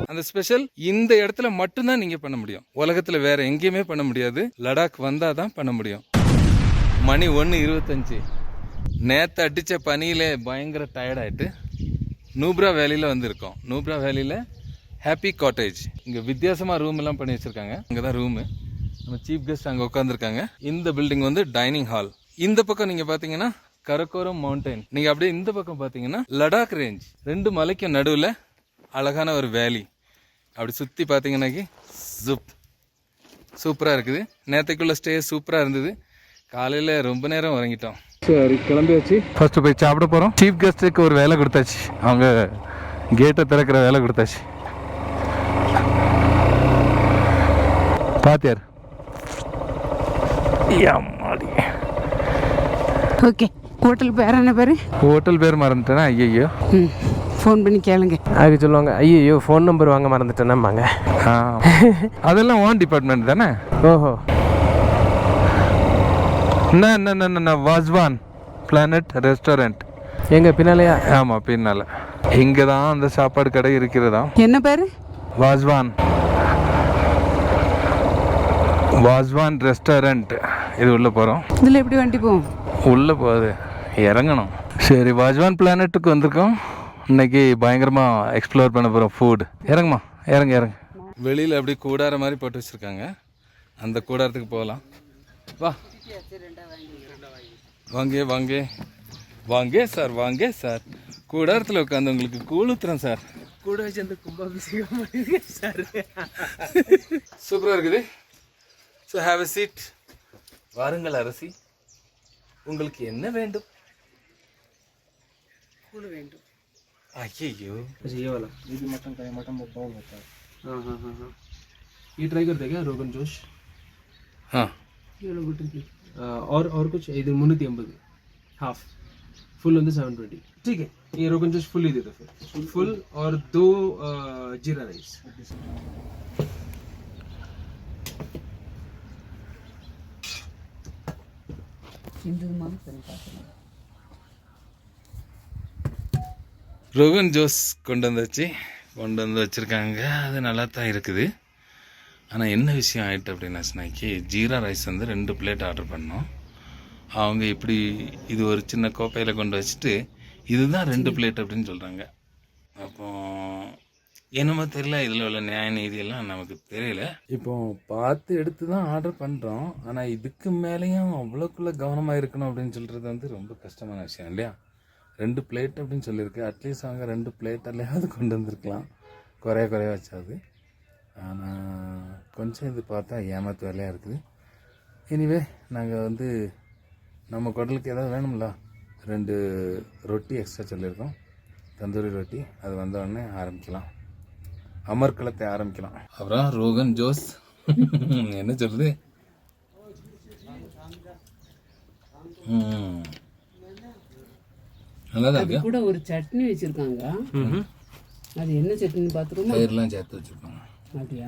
அந்த ஸ்பெஷல் இந்த இடத்துல மட்டும்தான் நீங்க பண்ண முடியும். உலகத்துல வேற எங்கேயுமே பண்ண முடியாது. லடாக் வந்தாதான் பண்ண முடியும். மணி 1:25. நேற்று அடித்த பனியில் பயங்கர டயர்டாயிட்டு நூப்ரா வேலியில் வந்திருக்கோம். நூப்ரா வேலியில் ஹாப்பி காட்டேஜ். இங்கே வித்தியாசமாக ரூம் எல்லாம் பண்ணி வச்சுருக்காங்க. அங்கே தான் ரூமு. நம்ம சீஃப் கெஸ்ட் அங்கே உட்காந்துருக்காங்க. இந்த பில்டிங் வந்து டைனிங் ஹால். இந்த பக்கம் நீங்கள் பார்த்தீங்கன்னா கரக்கோரம் மவுண்டைன். நீங்கள் அப்படியே இந்த பக்கம் பார்த்தீங்கன்னா லடாக் ரேஞ்ச். 2 மலைக்கும் நடுவில் அழகான ஒரு வேலி. அப்படி சுற்றி பார்த்தீங்கன்னாக்கி சூப்பராக இருக்குது. நேற்றுக்குள்ள ஸ்டே சூப்பராக இருந்தது. காலையில் ரொம்ப நேரம் உறங்கிட்டோம். சரி, கிளம்பியாச்சு. ஃபர்ஸ்ட் போய் சாப்பிட போகிறோம். சீஃப் கெஸ்ட்டுக்கு ஒரு வேலை கொடுத்தாச்சு. அவங்க கேட்டை திறக்கிற வேலை கொடுத்தாச்சு. பாத்தியார் ஓகே. ஹோட்டல் பேர் என்ன பேர்? ஹோட்டல் பேர் மறந்துட்டேன்னா ஐயோ ஃபோன் பண்ணி கேளுங்க. அதுக்கு சொல்லுவாங்க ஐயோ ஃபோன் நம்பர் வாங்க மறந்துட்டேன்னாம்பாங்க. அதெல்லாம் ஓன் டிபார்ட்மெண்ட் தானே. ஓஹோ. வாஸ்வான் பிளானட் ரெஸ்டாரண்ட். எங்க பின்னாலையா? ஆமாம், பின்னால. இங்கே தான் அந்த சாப்பாடு கடை இருக்கிறதா. என்ன பேர்? வாஸ்வான் ரெஸ்டாரண்ட். இது உள்ளே போகிறோம். இதில் எப்படி வண்டி போகும்? உள்ளே போகுது, இறங்கணும். சரி, வாஸ்வான் பிளானட்டுக்கு வந்திருக்கோம். இன்னைக்கு பயங்கரமாக எக்ஸ்ப்ளோர் பண்ண போகிறோம். ஃபுட். இறங்குமா, இறங்கு. வெளியில் அப்படி கூடார மாதிரி போட்டு வச்சுருக்காங்க. அந்த கூடாரத்துக்கு போகலாம். வா, வாங்க சார். கூடாரத்தில் உட்காந்து உங்களுக்கு கூழ் ஊத்துறேன் சார். கூட வச்சு அந்த கும்பாபிஷேகம் சார். சூப்பராக இருக்குது. So have a seat. வாருங்கள் அரசி, உங்களுக்கு என்ன வேண்டும்? கூழ் வேண்டும். ஐயோ, ये वाला ये भी मटन का है, मटन बहुत बाउल होता है. हाँ. ये ट्राई करते हैं क्या रोगन जोश? हाँ, ये लो गुड प्लीज. और कुछ इधर 350 हाफ फुल on the 720. ठीक है, ये रोगन जोश फुल ही दे दो फिर. फुल और 2 जीरा राइस. ரோகன் ஜோஸ் கொண்டு வந்து வச்சுருக்காங்க. அது நல்லா தான் இருக்குது. ஆனால் என்ன விஷயம் ஆகிட்டு அப்படின்னாச்சுனாக்கி ஜீரா ரைஸ் வந்து 2 பிளேட் ஆர்டர் பண்ணோம். அவங்க இப்படி இது ஒரு சின்ன கோப்பையில் கொண்டு வச்சுட்டு இதுதான் 2 பிளேட் அப்படின்னு சொல்கிறாங்க. அப்போ என்னமோ தெரியல, இதில் உள்ள நியாய நீதியெல்லாம் நமக்கு தெரியல. இப்போ பார்த்து எடுத்து தான் ஆர்டர் பண்ணுறோம். ஆனால் இதுக்கு மேலேயும் அவ்வளோக்குள்ளே கவனமாக இருக்கணும் அப்படின்னு சொல்கிறது வந்து ரொம்ப கஷ்டமான விஷயம் இல்லையா. 2 பிளேட் அப்படின்னு சொல்லியிருக்கு. அட்லீஸ்ட் அவங்க 2 பிளேட்டல்லையாவது கொண்டு வந்திருக்கலாம், குறைய வச்சாது. ஆனால் கொஞ்சம் இது பார்த்தா ஏமாத்து வேலையாக இருக்குது. எனிவே நாங்கள் வந்து நம்ம குடலுக்கு ஏதாவது வேணும்ல, 2 ரொட்டி எக்ஸ்ட்ரா சொல்லியிருக்கோம். தந்தூரி ரொட்டி. அது வந்தோடனே ஆரம்பிக்கலாம், அமர்க்களத்தை ஆரம்பிக்கலாம். அப்புறம் ரோகன் ஜோஸ் என்ன சொல்றது, நல்லா இருக்கு. கூட ஒரு சட்னி வச்சிருக்காங்க. அது என்ன சட்னி பாத்துருமா? பயிரெல்லாம் சேர்த்து வச்சிருக்காங்க. அப்படியா?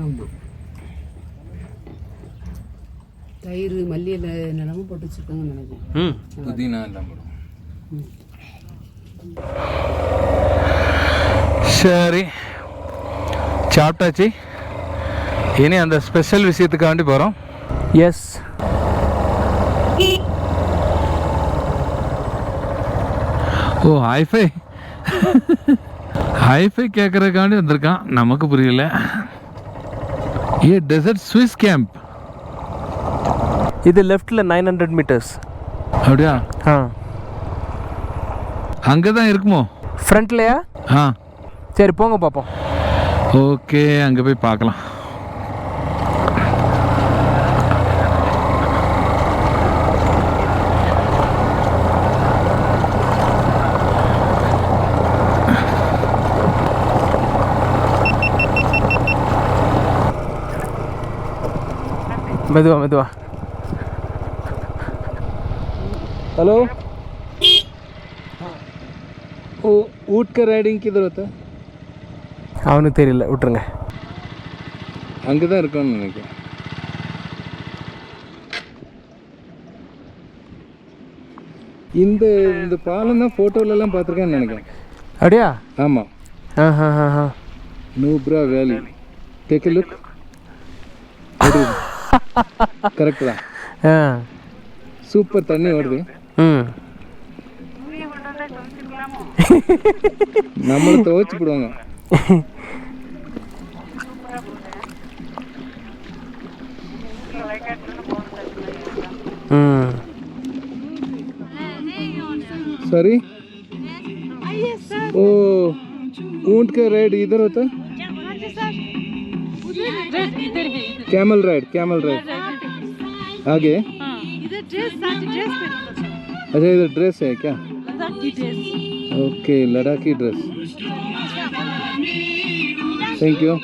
ஆமா, தயிர் மல்லியில நிலமும் போட்டு வச்சிருக்காங்கன்னு நினைக்கிறேன். புதினா எல்லாம் போடும். சரி, சாப்பிட்டாச்சு. இனி அந்த ஸ்பெஷல் விஷயத்துக்காண்டி போகிறோம். எஸ். ஓ, ஹைஃபை கேட்குறதுக்காண்டி வந்திருக்கான். நமக்கு புரியல. Desert Swiss camp. இது லெஃப்ட்ல 900 மீட்டர்ஸ். அப்படியா? அங்கே தான் இருக்குமோ? ஃப்ரண்ட்லையா? சரி, போங்க பார்ப்போம். ஓகே, அங்கே போய் பார்க்கலாம். மெதுவா. हेलो, वो ऊँट का राइडिंग किधर होता है? அவனுக்கு தெரியல, விட்டுருங்க. அங்கே தான் இருக்கணும்னு நினைக்கிறேன். இந்த இந்த பாலம் தான் ஃபோட்டோலலாம் பார்த்துருக்கேன்னு நினைக்கிறேன். அப்படியா? ஆமாம். நூப்ரா வேலி. Take a look. கரெக்ட் தான். சூப்பர் தண்ணி ஓடுது. நம்மளை துவைச்சு போடுவாங்க. सॉरी ओ ऊंट का राइड इधर होता है? कैमल राइड आगे? अच्छा इधर ड्रेस है क्या? ओके लड़ाकी ड्रेस. Thank you.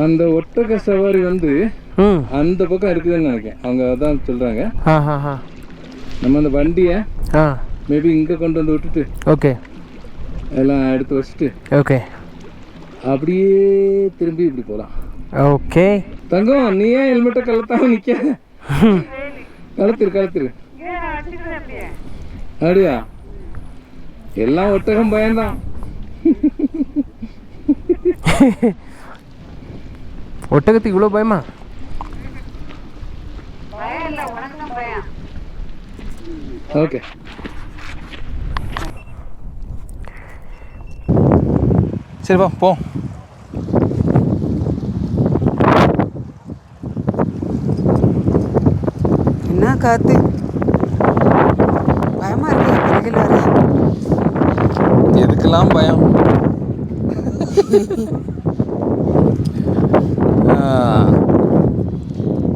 அந்த ஒட்டக சவாரி வந்து அந்த பக்கம் இருக்குதுன்னு நினைக்கிறேன். அவங்க அதான் சொல்றாங்க. நம்ம அந்த வண்டியை மேபி இங்கே கொண்டு வந்து விட்டுட்டு ஓகே எல்லாம் எடுத்து வச்சுட்டு ஓகே அப்படியே திரும்பி இப்படி போகலாம். ஓகே தங்கம் நீ ஏன் ஹெல்மெட்டை கலத்தாம நிற்க? கலத்திரு. அப்படியா? எல்லாம் ஒட்டகம் பயம்தான். ஒட்டகத்துக்கு இவ்வளோ பயமா? ஓகே சரி வா போ. என்ன காத்து பயமா இருக்கு. எதுக்கெல்லாம் பயம்?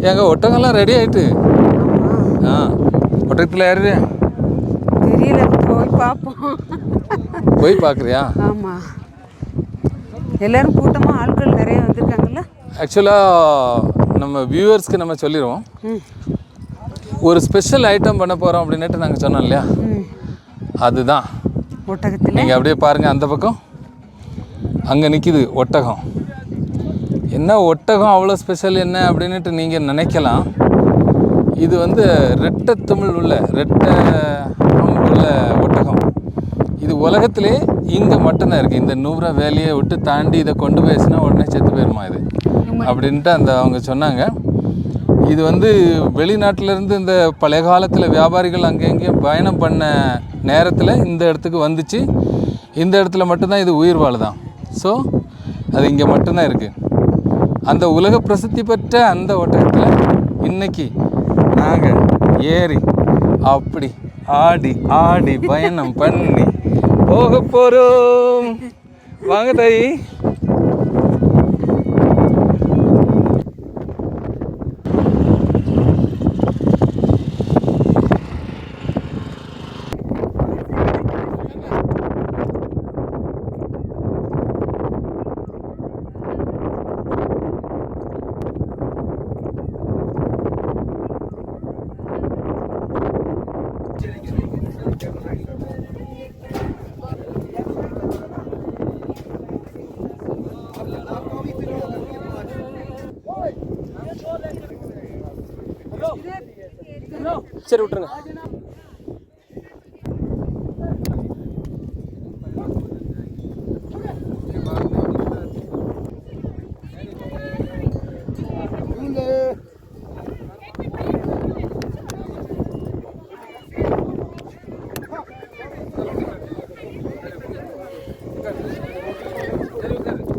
எங்க ஒட்டகம்லாம் ரெடி ஆயிட்டு. ஒட்டகத்தில் ஏறுறியா? தெரியல, போய் பார்ப்போம். போய் பார்க்குறியா? ஆமாம், எல்லாரும் கூட்டமாக ஆட்கள் நிறைய வந்திருக்காங்கல்ல. ஆக்சுவலாக நம்ம வியூவர்ஸ்க்கு நம்ம சொல்லிடுவோம், ஒரு ஸ்பெஷல் ஐட்டம் பண்ண போகிறோம் அப்படின்ட்டு நாங்கள் சொன்னோம் இல்லையா, அதுதான் ஒட்டகத்தில். நீங்கள் அப்படியே பாருங்கள், அந்த பக்கம் அங்கே நிற்கிது ஒட்டகம். என்ன ஒட்டகம் அவ்வளோ ஸ்பெஷல் என்ன அப்படின்ட்டு நீங்கள் நினைக்கலாம். இது வந்து ரெட்டை தமிழ் உள்ள உள்ள ஒட்டகம். இது உலகத்திலே இங்கே மட்டும்தான் இருக்குது. இந்த நூப்ரா வேலியை விட்டு தாண்டி இதை கொண்டு போயிடுச்சுன்னா உடனே செத்து போயிருமா இது அப்படின்ட்டு அவங்க சொன்னாங்க. இது வந்து வெளிநாட்டிலேருந்து இந்த பழைய காலத்தில் வியாபாரிகள் அங்கே எங்கேயும் பயணம் பண்ண நேரத்தில் இந்த இடத்துக்கு வந்துச்சு. இந்த இடத்துல மட்டும்தான் இது உயிர் வாழுதான். ஸோ அது இங்கே மட்டும்தான் இருக்குது. அந்த உலக பிரசித்தி பெற்ற அந்த ஒட்டகத்தில் இன்னைக்கு நாங்கள் ஏறி அப்படி ஆடி ஆடி பயணம் பண்ணி போக போகிறோம். வாங்க தாயி. சரி விட்டுருங்க.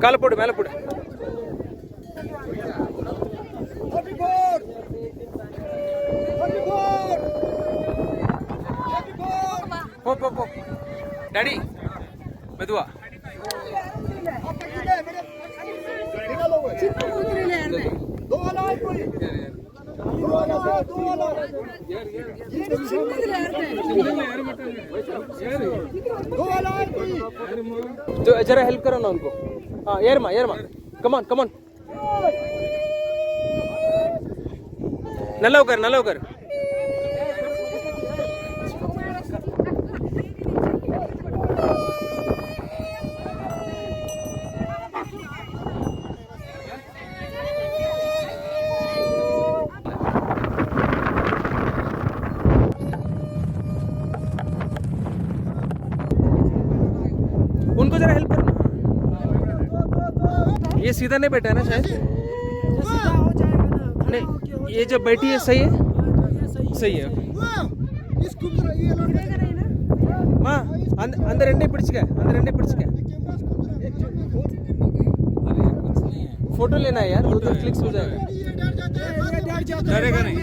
காலை போடு, மேலே போடு. போ டாடி, மெதுவா. जरा हेल्प करो ना उनको. हाँ एरमा कमान நல்லா உட்கார். उनको जरा हेल्प करना। ये सीधा नहीं बैठा है ना शायद? नहीं, ये जब बैठी है सही है? सही है। माँ अंदर अंडे पिड़च गए, अंदर अंडे पिड़च गए। फोटो लेना है यार, उधर क्लिक्स हो जाएगा। डरेगा नहीं।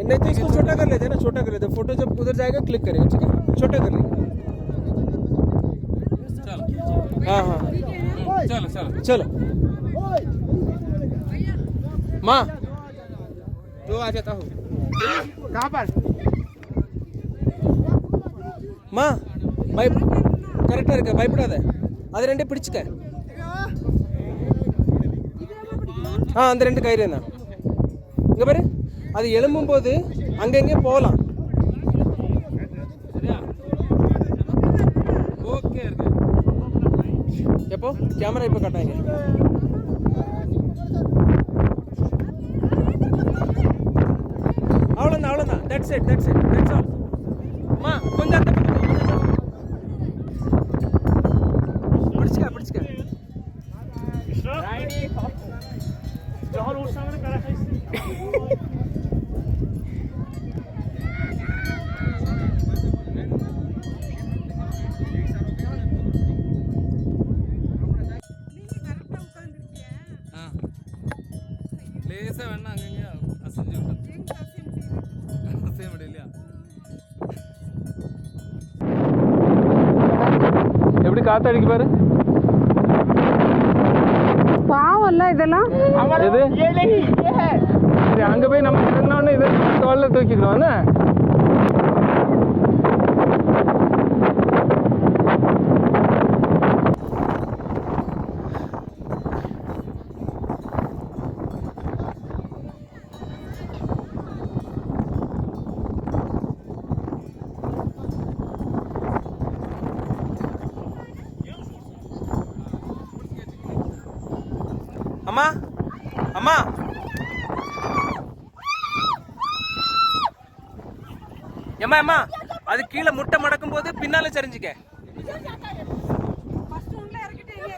नहीं तो इसको छोटा कर लेते हैं ना, छोटा कर लेते हैं। फोटो जब उधर जाएगा क्लिक करेगा, ठीक है? छोटा कर लेंगे। चलो हाँ हाँ चलो चलो चलो। माँ तो आ जाता हूँ। कहाँ पर? माँ भाई करेक्ट है, भयपड़ाத அது ரெண்டே பிடிச்சுக்க. அந்த ரெண்டு கயிறு என்ன இங்க பாரு, அது எழும்பும் போது அங்கங்கே போகலாம். ஓகே இருக்கு. எப்போ கேமரா இப்போ காட்டாங்க. அவ்வளோதான், தட்ஸ் இட், தட்ஸ் ஆல். அம்மா கொஞ்சம் அந்த பக்கம் பிடிச்சுக்க. லேசா வேணா அங்கங்க அசைஞ்சு அசைய முடியலையா? எப்படி காத்தடிக்கு பாரு. பாவம்ல இதெல்லாம். எது சரி, அங்க போய் நம்ம இறங்கினோடனே இதை தோல்ல தூக்கிக்கிறோம். அம்மா அம்மா ஏம்மா அம்மா, அது கீழே முட்டை மடக்கும் போது பின்னால சரிஞ்சுக்க.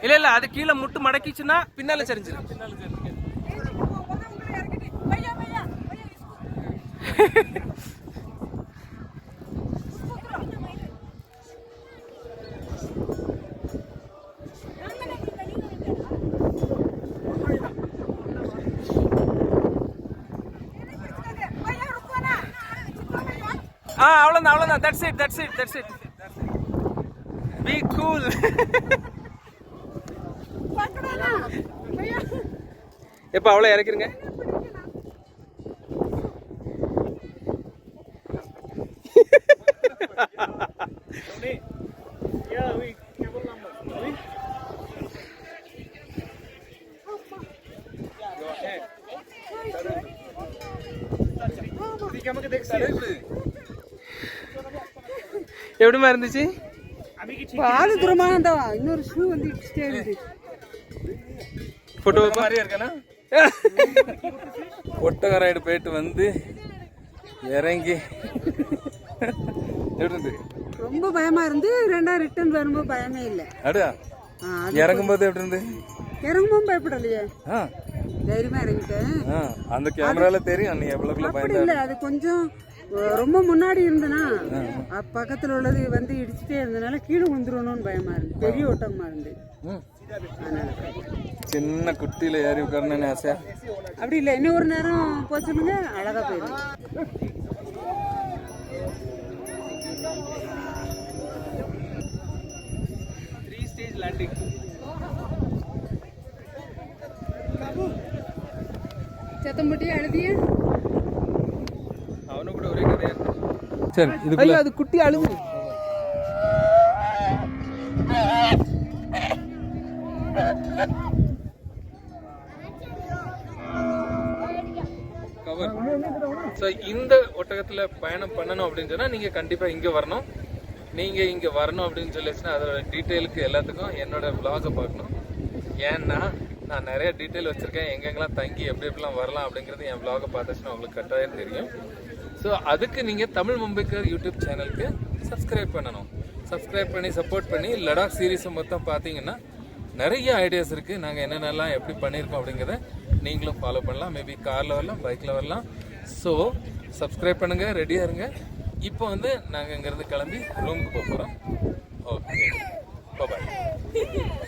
இல்ல அது கீழே முட்டு மடக்கிச்சுன்னா பின்னால சரிஞ்சிரு. அவ்வளோதான். That's it. Be cool. எப்போ அவ்வளோ இறக்கிருங்க. எப்படிமா இருந்துச்சு? பாது தூரமாக இன்னொரு ஷூ வந்து இடிச்சிட்டே இருந்து. போட்டோ மாதிரியே இருக்கானா? ஒட்டக ரைடு போயிட்டு வந்து இறங்கி எப்படி இருந்து? ரொம்ப பயமா இருந்து. ரெண்டா ரிட்டர்ன் வரும்போது பயமே இல்லை. அடா இறங்கும்போது எப்படி இருந்து? இறங்கும்போது பயப்படலையே, ஆ தைரியமா இறங்கிட்டேன். அந்த கேமரால தெரியும் நீ எவ்வளவுக்குள்ள அப்படி பயந்தா. இல்லை, அது கொஞ்சம் ரொம்ப முன்னாடி இருந்தனா பக்கத்துல உள்ளது வந்து இடிச்சுட்டே இருந்தனால கீழே வந்துடணும்னு பயமா இருந்து. பெரிய ஓட்டமா இருந்து. சின்ன குட்டியில ஏறி உட்காரணும்னு ஆசையா? அப்படி இல்லை, இன்னும் ஒரு நேரம் போச்சுங்க அழகா போயிடும். சத்தம்பட்டி அழுதிய அவனு கூட ஒரே கதையா. சரி இது ஐயோ அது குட்டி அழுது. கவர். ஸோ இந்த ஒட்டகத்தில் பயணம் பண்ணணும் அப்படின்னு சொன்னால் நீங்கள் கண்டிப்பாக இங்கே வரணும். நீங்கள் இங்கே வரணும் அப்படின்னு சொல்லிச்சுன்னா அதோட டீட்டெயிலுக்கு எல்லாத்துக்கும் என்னோட vlog-அ பார்க்கணும். ஏன்னா நான் நிறைய டீட்டெயில் வச்சுருக்கேன், எங்கெங்கெல்லாம் தங்கி எப்படி எப்படிலாம் வரலாம் அப்படிங்கிறது என் vlog-அ பார்த்துச்சுன்னா உங்களுக்கு கட்டாயம் தெரியும். ஸோ அதுக்கு நீங்கள் தமிழ் மும்பைக்கர் யூடியூப் சேனலுக்கு சப்ஸ்கிரைப் பண்ணணும். சப்ஸ்கிரைப் பண்ணி சப்போர்ட் பண்ணி லடாக் சீரீஸை மொத்தம் பார்த்தீங்கன்னா நிறைய ஐடியாஸ் இருக்குது. நாங்கள் என்னென்னலாம் எப்படி பண்ணியிருக்கோம் அப்படிங்கிறத நீங்களும் ஃபாலோ பண்ணலாம். மேபி காரில் வரலாம், பைக்கில் வரலாம். ஸோ சப்ஸ்கிரைப் பண்ணுங்கள், ரெடியாக இருங்க. இப்போ வந்து நாங்கள் இங்கேருந்து கிளம்பி ரூமுக்கு போக போகிறோம். ஓகே, பாய்.